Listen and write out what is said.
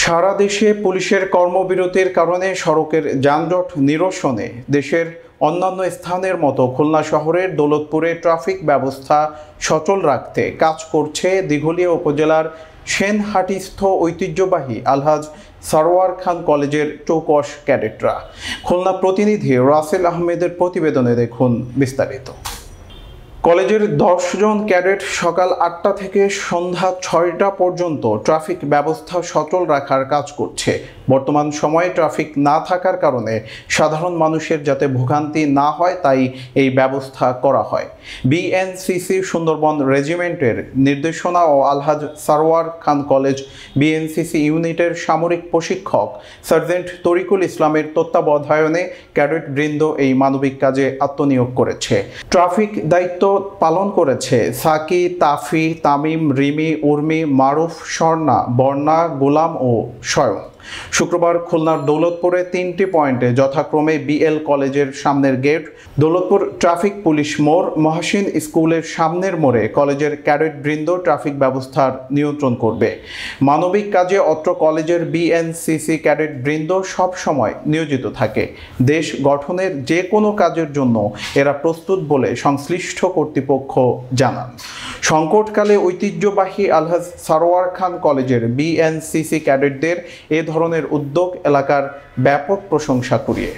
সারা দেশে পুলিশের কর্মবিরতির কারণে সড়কের যানজট নিরসনে দেশের অন্যান্য স্থানের মতো খুলনা শহরের দৌলতপুরে ট্রাফিক ব্যবস্থা সচল রাখতে কাজ করছে দিঘলিয়া উপজেলার সেনহাটিস্থ ঐতিহ্যবাহী আলহাজ সারোয়ার খান কলেজের চৌকশ ক্যাডেটরা। খুলনা প্রতিনিধি রাসেল আহমেদের প্রতিবেদনে দেখুন বিস্তারিত। কলেজের 10 জন ক্যাডেট সকাল 8টা থেকে সন্ধ্যা 6টা পর্যন্ত ট্রাফিক ব্যবস্থা সচল রাখার কাজ করছে। বর্তমান সময়ে ট্রাফিক না থাকার কারণে সাধারণ মানুষের যাতে ভোগান্তি না হয় তাই এই ব্যবস্থা করা হয়। বিএনসিসি সুন্দরবন রেজিমেন্টের নির্দেশনা ও আলহাজ সারোয়ার খান কলেজ বিএনসিসি ইউনিটের সামরিক প্রশিক্ষক সার্জেন্ট তরিকুল ইসলামের তত্ত্বাবধানে ক্যাডেট বৃন্দ এই মানবিক কাজে আত্মনিয়োগ করেছে। ট্রাফিক দায়িত্ব পালন করেছে সাকি, তাফি, তামিম, রিমি, উর্মি, মারুফ, স্বর্ণা, বর্ণা, গোলাম ও স্বয়ং। শুক্রবার খুলনার দৌলতপুরে 3টি পয়েন্টে যথাক্রমে বিএল কলেজের সামনের গেট, দৌলতপুর ট্রাফিক পুলিশ মোড়, মহাসিন স্কুলের সামনের মোড়ে কলেজের ক্যাডেট বৃন্দ ট্রাফিক ব্যবস্থার নিয়ন্ত্রণ করবে। মানবিক কাজে অত্র কলেজের বিএনসিসি ক্যাডেট বৃন্দ সব সময় নিয়োজিত থাকে। দেশ গঠনের যে কোনো কাজের জন্য এরা প্রস্তুত বলে সংশ্লিষ্ট কর্তৃপক্ষ জানান। সংকটকালে ঐতিহ্যবাহী আলহাজ সারোয়ার খান কলেজের বিএনসিসি ক্যাডেটদের এ ধরনের উদ্যোগ এলাকার ব্যাপক প্রশংসা কুড়িয়ে।